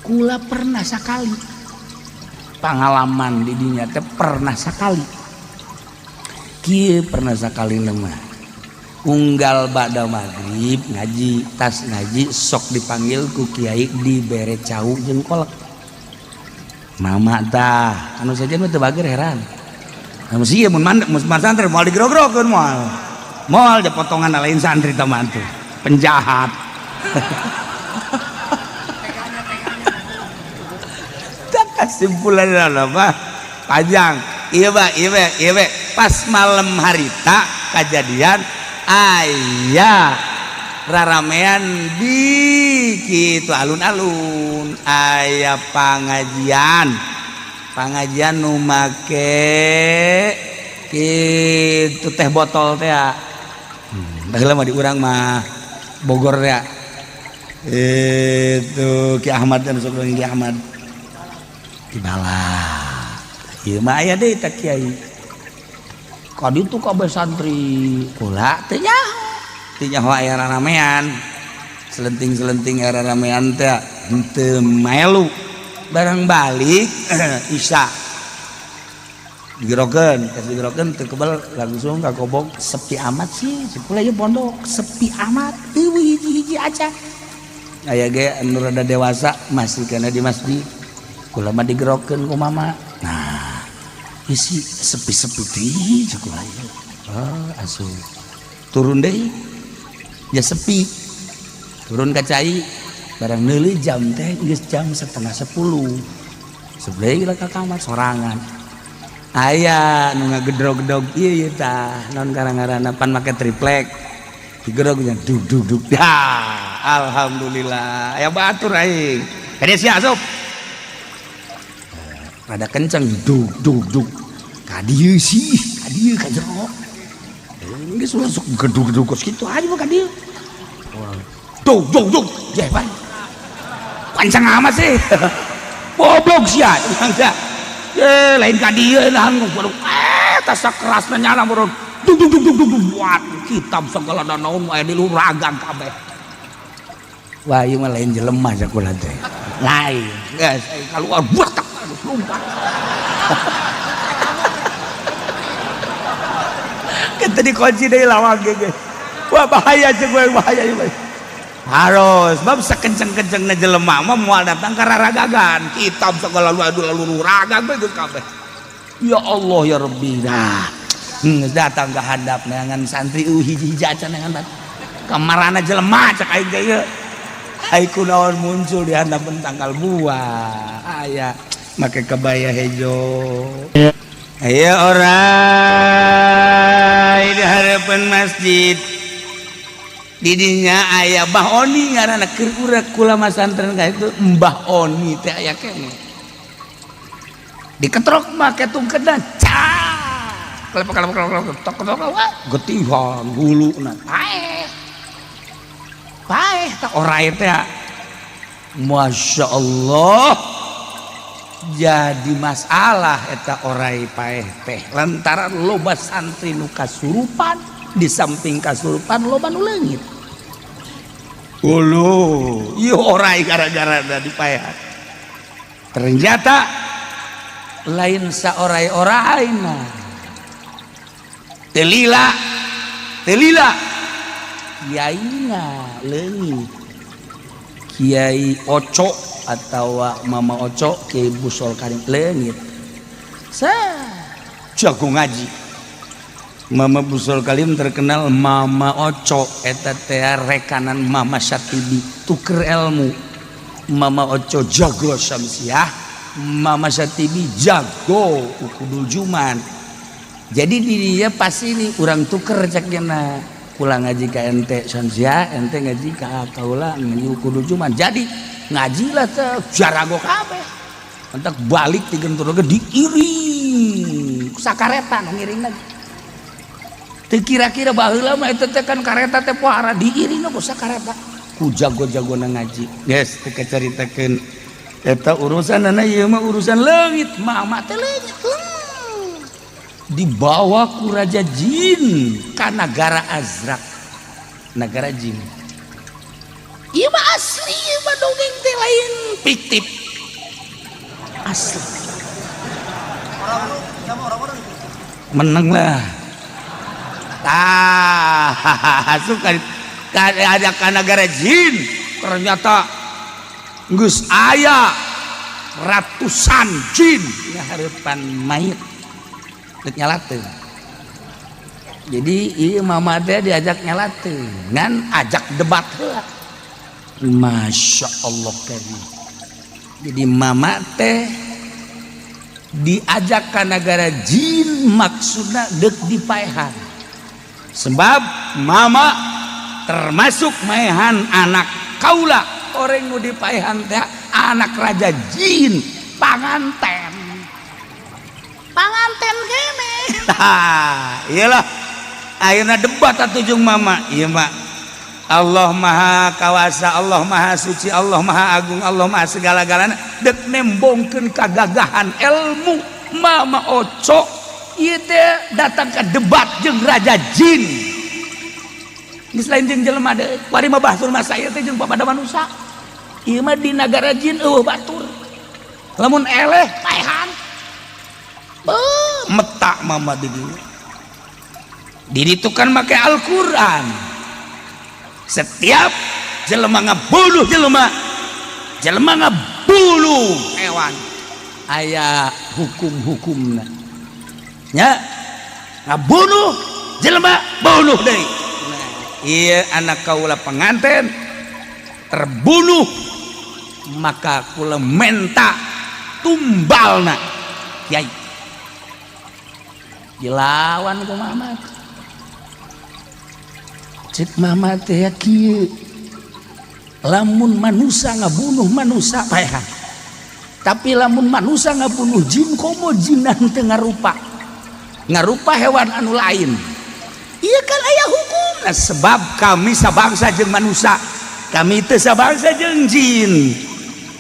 kula pernah sekali pengalaman di dinya teh pernah sekali kieu pernah sekali lemah unggal ba'da maghrib ngaji tas ngaji sok dipanggil ku kiai dibere cau jeung kolak mama tah anu saja mah teu bager heran anu sieun mun santri moal digrog-grogeun moal da potongan lain santri tah mantu penjahat kesimpulan apa panjang iya pas malam harita kejadian ayah raramean di kitu alun-alun ayah pengajian nu make kitu teh botol teh baheula mah di urang mah Bogor ya itu Ki Ahmad dan sok Ki Ahmad dibala ieu mah aya deui tak kiai ka ditu kabeh santri kula teh nyaho aya ramean selenting aya ramean teh henteu melu bareng balik isya digerokeun teu kebal langsung ka kobong sepi amat sih kula ieu pondok sepi amat eueuh hiji-hiji aja aya ge anu rada dewasa masih kana di masjid kula mah digerokeun ku mama nah isi sepi-sepi teh cukup aya asuh turun deui ya sepi turun ka cai barang neuli jam teh geus jam 9:30 sebeleh ka kamar sorangan aya nu ngagedrog-gedrog ieu tah naon ngaranna pan make triplek digerognya dug ya alhamdulillah aya batur aing kade sia asup rada kenceng dug kadieu sih kadieu ka jero geus masuk gedug-gedug kitu aja mah kadieu dug jeh pan pancang amat sih goblok sia lain kadieu nahan kudu tas kerasna nyana boro dug buat kitab segala naon aya di luragang kabeh wah ieu mah lain jelema sakulah teh lain geus kaluar buat lumpah kita dikunci dari lawang ge wah bahaya cek gue bahaya ieu harus bab sakenceng-kencengna jelema mah moal datang ka raragagan kitab segala lalu ragang geus kabeh ya Allah ya Rabbi dah datang ke hadap neangan santri hiji-hiji acan neangan kamarana jelema cek aing ge ieu ai kunaon muncul di handapan tanggal buah aya make kebaya hejo aya orang di harapan masjid di dinya aya Mbah Oni ngaranna keur urang kula masantren ka itu Mbah Oni teh aya kene diketrok make tungkedan cak kelepek getihan huluna paeh tak orae teh Masya Allah jadi masalah eta orai paeh teh lantaran loba santri nu kasurupan di samping kasurupan loba nu leungit uluh ieu orai gara-gara da dipaehan ternyata lain saorai-orai mah telila kiaina leungit Kiai Oco atau Mama Oco Kiai Busol Karim leungit jago ngaji Mama Busol Karim terkenal Mama Oco eta teh rekanan Mama Syatibi tuker ilmu Mama Oco jago Syamsiah Mama Syatibi jago ukudul juman jadi dia pasti ini urang tuker cakna pulang ngaji ka ente Syamsiah ente ngaji ka kaula ngaji ukudul juman jadi ngaji lah teh jarago kabeh entek balik digenturkeun diiring sakareta nu ngiring lagi teu kira-kira baheula mah eta teh kan kareta teh pohara diiring ku sakareta ku jago-jagona ngaji geus teu kacaritakeun eta urusanna ieu mah urusan leungit mama teh leungit dibawa ku raja jin ka negara Azrak negara jin ieu mah asli ieu mah dongeng teh lain fiktif asli menang lah suka ada ke negara jin ternyata geus aya ratusan jin ngahareupan mayit dek nyalateun. Jadi ieu mama teh diajak nyalateun ngan ajak debat heula. Masya Allah karim. Jadi mama teh diajak ke negara jin maksudna dek dipaehan. Sebab mama termasuk maehan anak kaula orang nu dipaehan teh anak raja jin panganten kene. Iyalah ayeuna debat atuh jeung mama. Ieu mah Allah Maha Kawasa, Allah Maha Suci, Allah Maha Agung, Allah Maha segala-galana dek nembongkeun kagagahan ilmu mama Oco ieu teh datang ke debat jeung raja jin. Geus lain jeung jelema deui. Bari mah batur mah saya teh jeung pada manusia. Ieu mah di negara jin eueuh batur. Lamun eleh paehan. Metak mama di dieu. Di ditu kan make Al-Qur'an. Setiap jelema ngabunuh jelema ngabunuh hewan aya hukum-hukumna. Nya ngabunuh jelema bunuh deui. Iya anak kaula penganten terbunuh maka kula menta tumbalna kiai dilawan ku mama cek mama teh kieu lamun manusia ngabunuh manusia paehan tapi lamun manusia ngabunuh jin komo jinan teu ngarupa hewan anu lain. Iya kan aya hukumna sebab kami sabangsa jeung manusia kami teu sabangsa jeung jin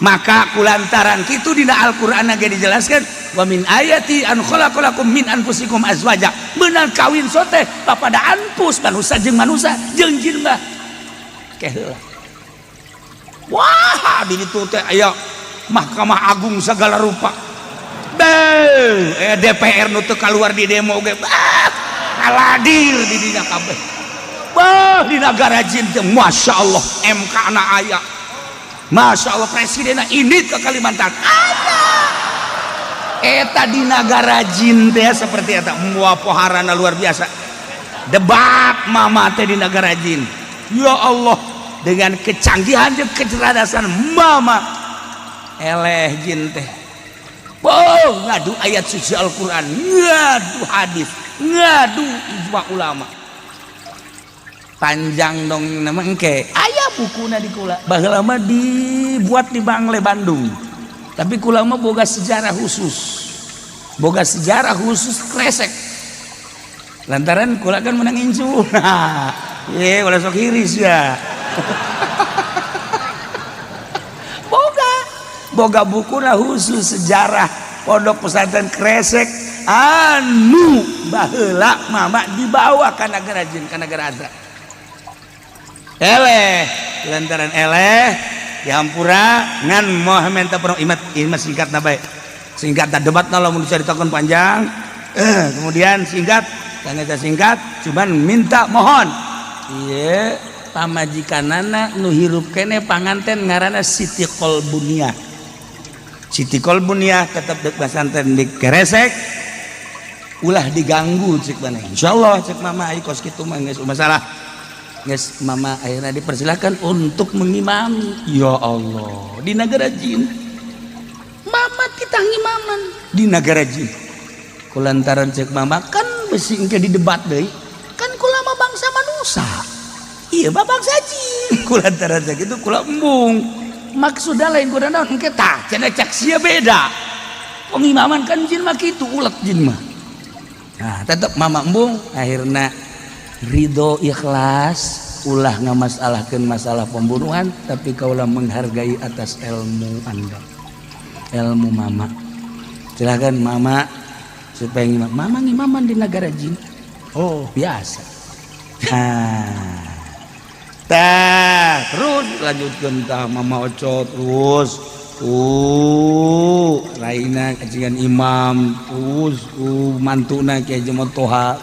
maka kulantaran kitu dina Al-Qur'an ge dijelaskeun wa min ayati an khalaqalakum min anfusikum azwaja beunang kawin sote papada anpus manusia jeung jin mah keheula. Wah di ditu teh aya Mahkamah Agung segala rupa DPR nu teu kaluar di demo ge kaladir di dina kabeh. Bah di negara jin teh Masya Allah MK na aya. Masya Allah presidenna ini ke Kalimantan aya. Eta di negara jin teh seperti eta mua poharana luar biasa. Debat mama teh di negara jin. Ya Allah dengan kecanggihan jeung kecerdasan mama eleh jin teh. Oh ngadu ayat suci Al-Qur'an, ngadu hadis, ngadu ijma ulama. Panjang dong nama engke. Aya bukuna di kula. Baheula mah dibuat di Bangle Bandung. Tapi kula mah boga sejarah khusus. Boga sejarah khusus kresek. Lantaran kula kan menang incu. Ye, ulah sok iris ya. Boga bukuna khusus sejarah pondok pesantren kresek anu baheula mama dibawa ka negara jin ka negara azra. Eleh lantaran eleh dihampura ngan moh menta pro imat singkatna bae. Singkatna debatna lamun dicaritakeun panjang. Kemudian singkat cuman minta mohon. Ieu pamajikanana nu hirup kene panganten ngaranna Siti Kolbunia. Siti Kolbunia tetap dek pesantren di Keresek ulah diganggu cek mana insyaallah cek mama ai kos kitu mah geus masalah geus mama akhirnya dipersilakan untuk mengimami. Ya Allah di negara jin mama kita ngimaman di negara jin kulantaran cek mama kan besi engke di debat deui kan kula mah bangsa manusia iya bangsa jin kulantaran cek itu kula embung maksudnya lain kuda naon engke tah cenah cak sia beda pengimaman kan jin mah kitu ulet jin mah. Nah tetep mama embung akhirna ridho ikhlas ulah ngamasalahkeun masalah pembunuhan tapi kaulah menghargai atas ilmu anda ilmu mama. Silakan mama supaya ngimam mama ngimaman di negara jin. Oh biasa. Tah terus lanjutkeun tah mama Oco terus raina kajian imam terus mantuna Kiai Haji Motoha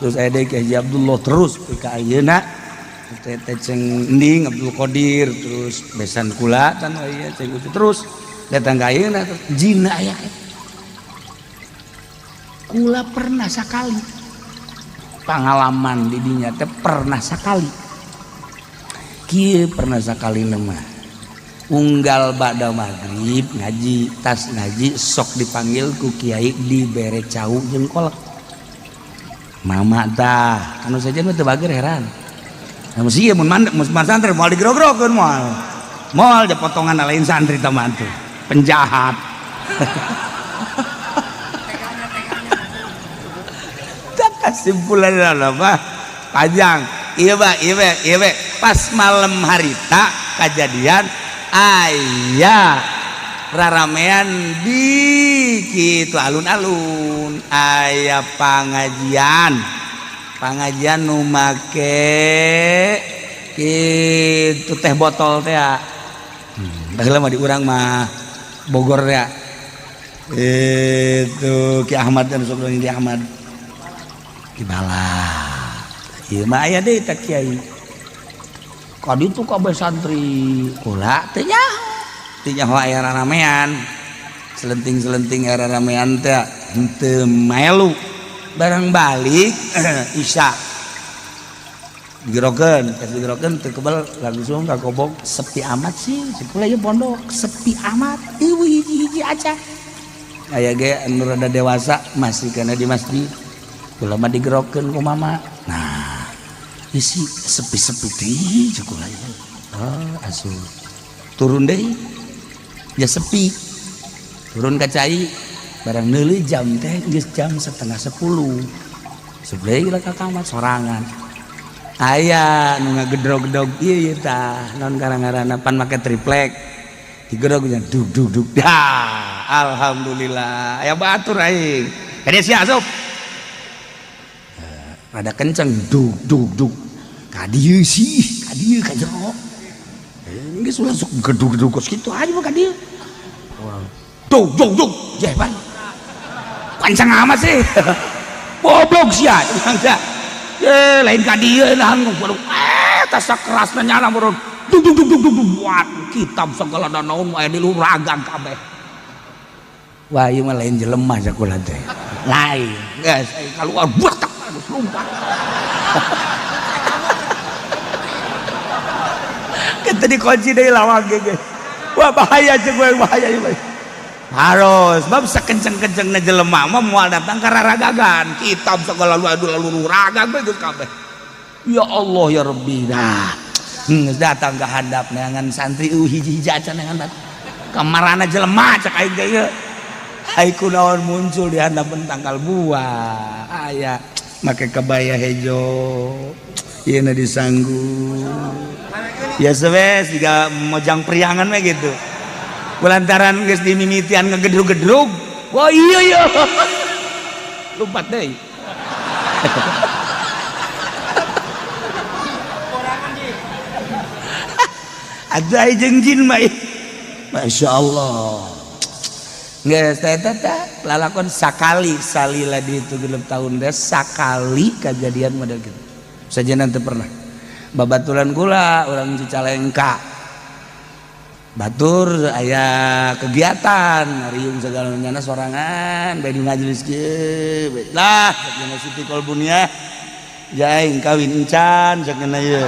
terus ada Kiai Haji Abdullah terus ka ayeuna teh ceng ending Abdul Qadir terus besan kula can aya ceng terus datang ka ayeuna jina aya kula pernah sakali pengalaman di dinya teh pernah sakali kieu pernah sakali lemah unggal ba'da maghrib ngaji tas ngaji sok dipanggil ku kiai dibere cau jeung kolak mama tah anu saja mah teu bager heran anu sieun mun mandek mun santri moal digrog-grogeun moal potongan lain santri teh mantu penjahat tak kesimpulan apa panjang iya pas malam harita kejadian ayah raramean di kitu alun-alun ayah pengajian nu make kitu teh botol teh baheula mah di urang mah Bogor ya itu Ki Ahmad dan sok di Ahmad di Balah ieu mah aya deui tak kiai kadi itu kabeh santri kula teh nyaho aya ramean selenting aya ramean teh henteu melu bareng balik isya digerokeun teu kebal langsung ka kobok sepi amat sih kula ieu pondok sepi amat ieu hiji-hiji aja aya ge anu rada dewasa masih kana di masjid kula mah digerokeun ku mama nah isi sepi-sepi teh cukup aja asuh turun deh ya sepi turun ka cai barang neuli jam teh geus jam 9:30 sebelah lah ka kamar sorangan aya nu ngagedrog-gedrog ieu tah naon ngaranna pan make triplek digedrog dug dah alhamdulillah aya batur aing kade sia asup rada kenceng dug kadieu sih kadieu ka jero geus langsung gedug kos kitu aja mah kadieu dug jeh pan pancang amat sih goblok sia lain kadieu nahan goblok tas kerasna nyana meureun dug buat kitab segala naon aya di luragan kabeh wah ieu mah lain jelema sakulah teh lain geus kaluar buat lumpah kita dikunci dari lawang ge wah bahaya cek gue bahaya harus bab sakenceng-kencengna jelema mah moal datang ka raragagan kitab segala lalu ragang geus kabeh ya Allah ya Rabbi dah geus datang ka handap neangan santri hiji-hiji acan neangan kamarana jelema cek aing teh ieu ai kunaon muncul di handap tanggal buah aya make kebaya hejo ieu na disanggu ya sewes juga mojang priangan mah gitu kulantaran geus dimimitian ngegedrug-gedrug wah iya lompat deui ada jeung jin mah Masya Allah geus teh lalakon sakali salila di itu 6 tahun deh sakali kejadian model gitu sajeuna teu pernah babaturan kula urang Cicalengka batur aya kegiatan riung segala nyana sorangan bae di majelis kieu lah sajeuna Siti Kolbunia jaing kawin encan sakeuna ieu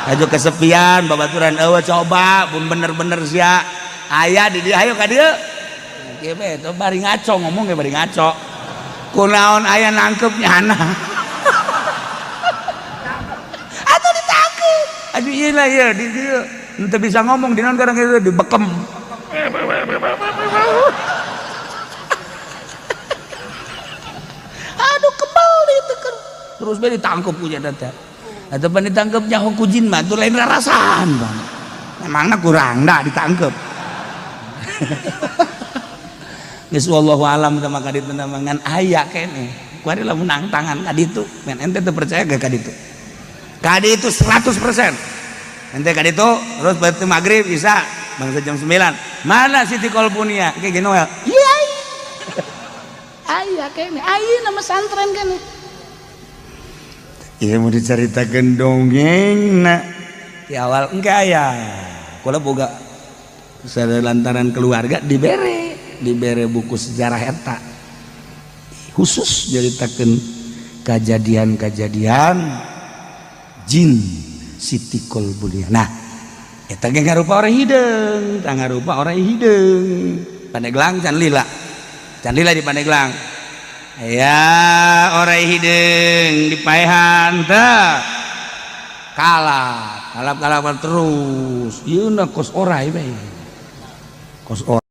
ajo kesepian babaturan eueuh coba mun bener-bener sia aya di dieu hayu ka dieu kieu bae teu bari ngaco ngomong ge bari ngaco kunaon aya nangkep nyana atuh ditangkep aduh ieu lah ieu di dieu teu bisa ngomong di naon kadang itu dibekem aduh kebal diteukeun terus bae ditangkep ku nya teh atuh pan ditangkep nyaho ku jin mah tuh lain rarasaan bang memangna kurang da ditangkep geus wallahu alam sama ka ditu ngan aya keneh ku ari lamun nang tangan ka ditu men ente teu percaya ge ka ditu 100% ente ka ditu terus batu magrib isya bangsa jam 9 Mana Siti Kolpunia kayak gini Noel? Iya. Ayah kene, ayah nama santren kene. Iya mau diceritakan dongeng nak di awal enggak ya. Kalau boga lantaran keluarga dibere buku sejarah eta khusus ceritakan kejadian-kejadian jin Siti Kolpunia. Nah, eta ge ngarupa orang hideung, tang ngarupa orang hideung. Pandeglang can lila di Pandeglang. Ya orang hideung di paehan teh kalap terus. Ieu na kos orai bae. Kos orai